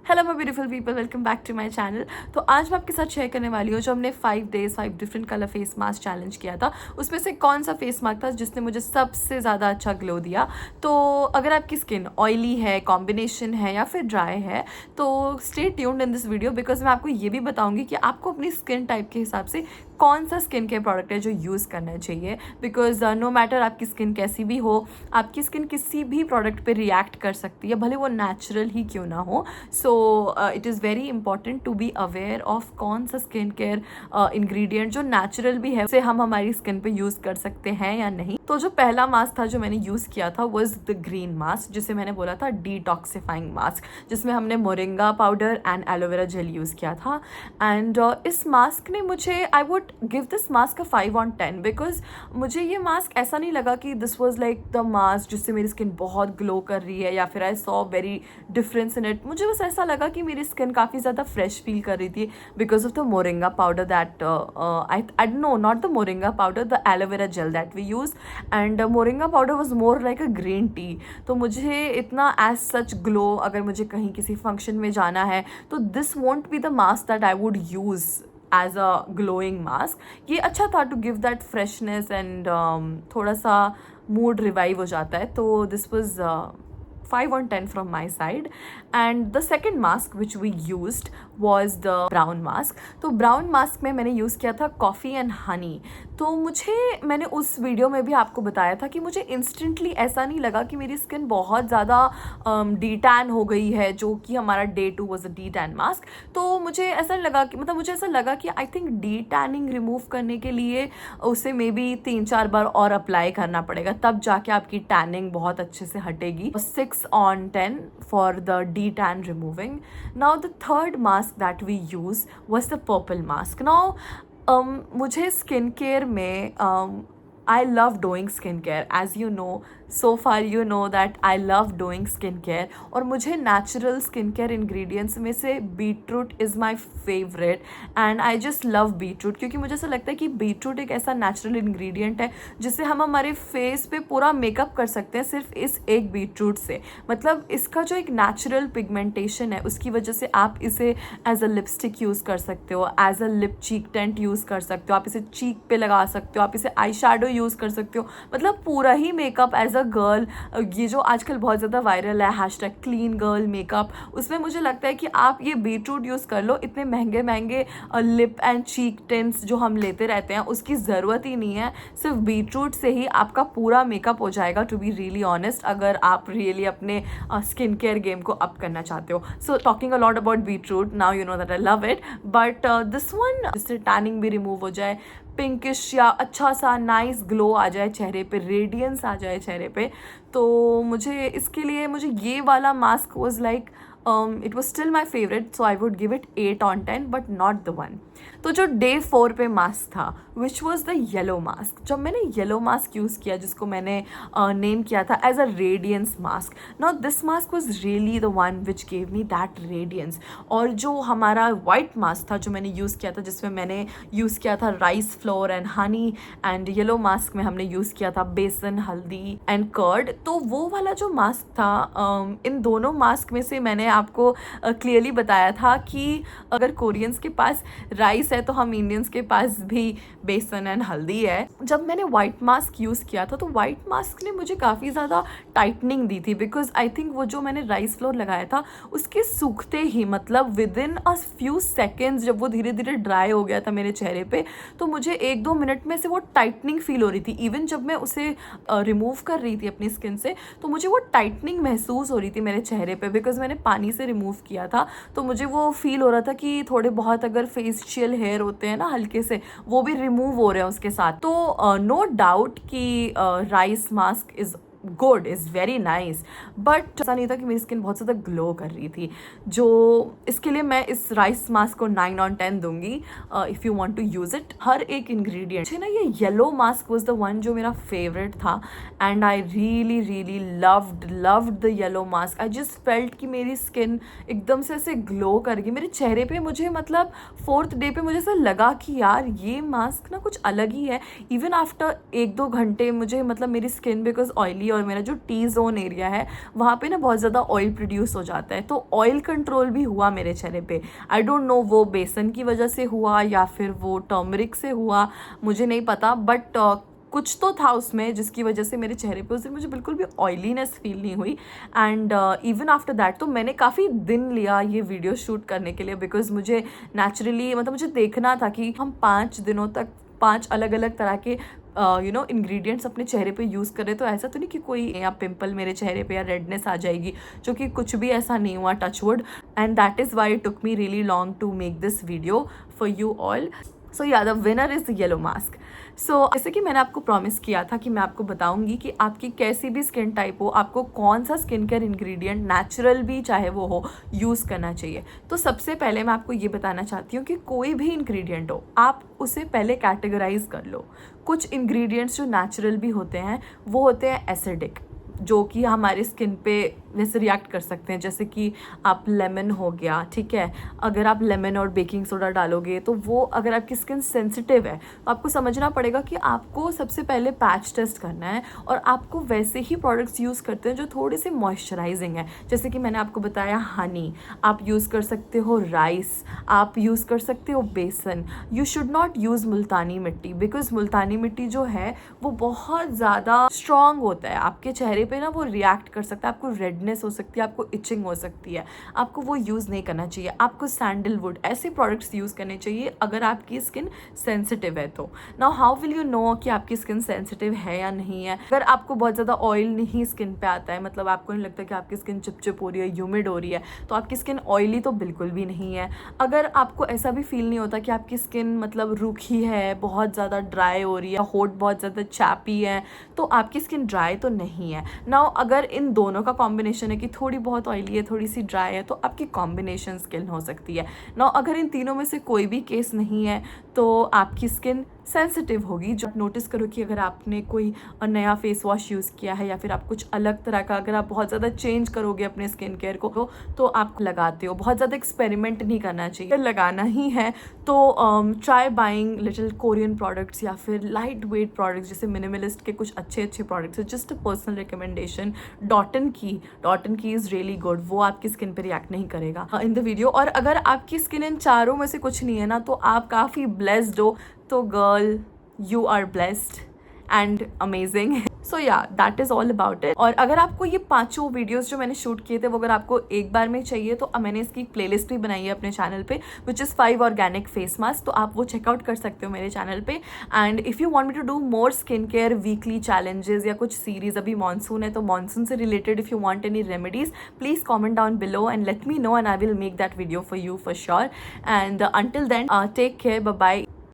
Hello my beautiful people, welcome back to my channel. तो आज मैं आपके साथ शेयर करने वाली हूँ जो हमने 5 days 5 different colour face mask challenge किया था, उसमें से कौन सा फेस मास्क था जिसने मुझे सबसे ज़्यादा अच्छा ग्लो दिया। तो अगर आपकी स्किन ऑयली है, कॉम्बिनेशन है या फिर ड्राई है तो stay tuned in this video, because मैं आपको ये भी बताऊँगी कि आपको अपनी स्किन टाइप के हिसाब से कौन सा स्किन केयर प्रोडक्ट है जो यूज़ करना चाहिए। बिकॉज नो मैटर आपकी स्किन कैसी भी हो, आपकी स्किन किसी भी प्रोडक्ट पे रिएक्ट कर सकती है, भले वो नेचुरल ही क्यों ना हो। So it is very important to be aware of कौन सा स्किन केयर इंग्रेडिएंट जो नेचुरल भी है उसे हम हमारी स्किन पे यूज़ कर सकते हैं या नहीं। तो जो पहला मास्क था जो मैंने यूज़ किया था वॉज द ग्रीन मास्क, जिसे मैंने बोला था डिटॉक्सिफाइंग मास्क, जिसमें हमने moringa powder and aloe vera gel use किया था। एंड इस मास्क ने मुझे, I would give this mask 5/10 because मुझे ये मास्क ऐसा नहीं लगा कि this was like the mask जिससे मेरी स्किन बहुत ग्लो कर रही है या फिर I saw very difference in it. मुझे बस ऐसा लगा कि मेरी स्किन काफ़ी ज़्यादा फ्रेश फील कर रही थी because of the moringa powder that I no not the moringa powder, the aloe vera gel that we use. And moringa powder was more like a green tea. तो मुझे इतना एज सच ग्लो अगर मुझे कहीं किसी फंक्शन में जाना है तो this won't be the mask that I would use as a glowing mask. ये अच्छा था to give that freshness and थोड़ा सा मूड रिवाइव हो जाता है। तो दिस वॉज 5/10 from my side. And the second mask which we used was the brown mask. तो brown mask में मैंने यूज़ किया था coffee and honey. तो मैंने उस वीडियो में भी आपको बताया था कि मुझे इंस्टेंटली ऐसा नहीं लगा कि मेरी स्किन बहुत ज़्यादा डी टैन हो गई है, जो कि हमारा day 2 was a D tan mask. तो मुझे ऐसा लगा कि मुझे ऐसा लगा कि I think D tanning remove करने के लिए उसे मे बी 3-4 बार और अप्लाई करना पड़ेगा, तब जाके आपकी टैनिंग बहुत अच्छे से हटेगी। 6/10 for the detan removing. Now the third mask that we use was the purple mask. Now मुझे स्किन केयर में I love doing skincare, as you know. So far you know that I love doing skincare. और मुझे natural skincare ingredients में से beetroot is my favorite and I just love beetroot, क्योंकि मुझे ऐसा लगता है कि beetroot एक ऐसा natural ingredient है जिससे हम हमारे face पे पूरा मेकअप कर सकते हैं सिर्फ इस एक beetroot से। मतलब इसका जो एक natural pigmentation है उसकी वजह से आप इसे as a lipstick यूज़ कर सकते हो, as a lip cheek tint use कर सकते हो, आप इसे cheek पे लगा सकते हो, आप इसे आई shadow यूज़ कर सकते हो। मतलब पूरा ही मेकअप एज अ गर्ल, ये जो आजकल बहुत ज़्यादा वायरल है हैशटैग क्लीन गर्ल मेकअप, उसमें मुझे लगता है कि आप ये बीटरूट यूज़ कर लो। इतने महंगे महंगे लिप एंड चीक टिंट्स जो हम लेते रहते हैं उसकी ज़रूरत ही नहीं है, सिर्फ बीटरूट से ही आपका पूरा मेकअप हो जाएगा, टू बी रियली ऑनेस्ट, अगर आप रियली अपने स्किन केयर गेम को अप करना चाहते हो। So talking a lot about beetroot, now you know that I love it. But this one, जिससे टैनिंग भी रिमूव हो जाए, पिंकिश या अच्छा सा नाइस ग्लो आ जाए चेहरे पे, रेडियंस आ जाए चेहरे पे, तो मुझे इसके लिए मुझे ये वाला mask was like it was still my favourite, so I would give it 8/10 but not the one. तो जो डे 4 पे मास्क था which was the yellow mask, जब मैंने येलो मास्क यूज़ किया जिसको मैंने नेम किया था as a radiance mask, now this mask was really the one which gave me that radiance. और जो हमारा वाइट मास्क था जो मैंने यूज़ किया था, जिसमें मैंने यूज़ किया था rice flour and honey, and yellow mask में हमने यूज़ किया था बेसन, हल्दी एंड कर्ड। तो वो वाला जो मास्क था, इन दोनों मास्क में से मैंने आपको क्लियरली बताया था कि अगर कोरियंस के पास राइस है तो हम इंडियंस के पास भी बेसन एंड हल्दी है। जब मैंने वाइट मास्क यूज़ किया था तो वाइट मास्क ने मुझे काफ़ी ज़्यादा टाइटनिंग दी थी, बिकॉज आई थिंक वो जो मैंने राइस फ्लोर लगाया था उसके सूखते ही, मतलब with in a few seconds, जब वो धीरे धीरे ड्राई हो गया था मेरे चेहरे पे, तो मुझे 1-2 मिनट में से वो टाइटनिंग फील हो रही थी। इवन जब मैं उसे रिमूव कर रही थी अपनी स्किन से तो मुझे वो टाइटनिंग महसूस हो रही थी मेरे चेहरे पे, बिकॉज मैंने पानी से रिमूव किया था। तो मुझे वो फील हो रहा था कि थोड़े बहुत अगर फेशियल हेयर होते हैं ना हल्के से, वो भी रिमूव हो रहे हैं उसके साथ। तो नो डाउट कि rice mask is good, is very nice, but ऐसा नहीं था कि मेरी स्किन बहुत ज़्यादा ग्लो कर रही थी। जो इसके लिए मैं इस राइस मास्क को 9/10 दूंगी if you want to use it. हर एक इंग्रेडिएंट ना, ये yellow mask was the one जो मेरा फेवरेट था and I really really loved the yellow mask. I just felt कि मेरी स्किन एकदम से ऐसे ग्लो कर गई मेरे चेहरे पे। मुझे मतलब 4th डे पे मुझे ऐसा लगा कि यार ये मास्क ना कुछ अलग ही है। इवन आफ्टर 1-2 घंटे मुझे, मतलब मेरी स्किन बिकॉज ऑयली और मेरा जो टी जोन एरिया है वहाँ पे ना बहुत ज़्यादा ऑयल प्रोड्यूस हो जाता है, तो ऑयल कंट्रोल भी हुआ मेरे चेहरे पे। आई डोंट नो वो बेसन की वजह से हुआ या फिर वो टर्मरिक से हुआ, मुझे नहीं पता, बट कुछ तो था उसमें जिसकी वजह से मेरे चेहरे पे उस दिन मुझे बिल्कुल भी ऑयलीनेस फील नहीं हुई। एंड इवन आफ्टर दैट तो मैंने काफ़ी दिन लिया ये वीडियो शूट करने के लिए, बिकॉज मुझे नेचुरली मतलब मुझे देखना था कि हम 5 दिनों तक 5 अलग अलग तरह के इंग्रेडिएंट्स अपने चेहरे पे यूज़ करें, तो ऐसा तो नहीं कि कोई या पिंपल मेरे चेहरे पे या रेडनेस आ जाएगी, जो कि कुछ भी ऐसा नहीं हुआ, touch wood. And that is why it took me really long to make this video for you all. So yeah the winner is the yellow mask. So जैसे कि मैंने आपको प्रॉमिस किया था कि मैं आपको बताऊंगी कि आपकी कैसी भी स्किन टाइप हो, आपको कौन सा स्किन केयर इंग्रेडिएंट नेचुरल भी चाहे वो हो यूज़ करना चाहिए। तो सबसे पहले मैं आपको ये बताना चाहती हूँ कि कोई भी इंग्रेडिएंट हो आप उसे पहले कैटेगराइज कर लो। कुछ इंग्रेडिएंट्स जो नेचुरल भी होते हैं वो होते हैं एसिडिक, जो कि हमारे स्किन पे वैसे रिएक्ट कर सकते हैं, जैसे कि आप लेमन हो गया, ठीक है, अगर आप लेमन और बेकिंग सोडा डालोगे तो वो, अगर आपकी स्किन सेंसिटिव है तो आपको समझना पड़ेगा कि आपको सबसे पहले पैच टेस्ट करना है, और आपको वैसे ही प्रोडक्ट्स यूज़ करते हैं जो थोड़े से मॉइस्चराइजिंग है। जैसे कि मैंने आपको बताया हनी, आप यूज़ कर सकते हो राइस, आप यूज़ कर सकते हो बेसन। यू शुड नॉट यूज़ मुल्तानी मिट्टी, बिकॉज मुल्तानी मिट्टी जो है वो बहुत ज़्यादा स्ट्रॉन्ग होता है, आपके चेहरे पे ना वो रिएक्ट कर सकता है, आपको रेडनेस हो सकती है, आपको इचिंग हो सकती है, आपको वो यूज़ नहीं करना चाहिए। आपको सैंडलवुड ऐसे प्रोडक्ट्स यूज़ करने चाहिए अगर आपकी स्किन सेंसिटिव है तो। Now how will you know कि आपकी स्किन सेंसिटिव है या नहीं है? अगर आपको बहुत ज़्यादा ऑयल नहीं स्किन पे आता है, मतलब आपको नहीं लगता कि आपकी स्किन चिपचिप हो रही है, ह्यूमिड हो रही है, तो आपकी स्किन ऑयली तो बिल्कुल भी नहीं है। अगर आपको ऐसा भी फील नहीं होता कि आपकी स्किन मतलब रूखी है, बहुत ज़्यादा ड्राई हो रही है, होठ बहुत ज़्यादा चैपी है, तो आपकी स्किन ड्राई तो नहीं है। नाउ अगर इन दोनों का कॉम्बिनेशन है कि थोड़ी बहुत ऑयली है, थोड़ी सी ड्राई है, तो आपकी कॉम्बिनेशन स्किन हो सकती है। नाउ अगर इन तीनों में से कोई भी केस नहीं है तो आपकी स्किन सेंसिटिव होगी। जो आप नोटिस करो कि अगर आपने कोई नया फेस वॉश यूज़ किया है या फिर आप कुछ अलग तरह का, अगर आप बहुत ज़्यादा चेंज करोगे अपने स्किन केयर को तो आप लगाते हो। बहुत ज़्यादा एक्सपेरिमेंट नहीं करना चाहिए, अगर लगाना ही है तो try buying little Korean products या फिर लाइट वेट प्रोडक्ट्स, जैसे मिनिमलिस्ट के कुछ अच्छे अच्छे प्रोडक्ट्स है। Just a personal recommendation, Dottin की इज़ रियली गुड, वो आपकी स्किन पर रिएक्ट नहीं करेगा इन द वीडियो। और अगर आपकी स्किन इन चारों में से कुछ नहीं है ना, तो आप काफ़ी ब्लेस्ड हो। तो girl, you are blessed and amazing. So yeah that is all about it. और अगर आपको ये 5 वीडियोस जो मैंने शूट किए थे वो अगर आपको एक बार में चाहिए तो मैंने इसकी प्लेलिस्ट भी बनाई है अपने चैनल पे, which is 5 organic face mask, तो आप वो चेकआउट कर सकते हो मेरे चैनल पे। And if you want me to do more skin care weekly challenges या कुछ सीरीज, अभी मानसून है तो मानसून से related if you want any remedies please comment down below and let me know and I will make that video for you for sure. And until then, take care, bye bye.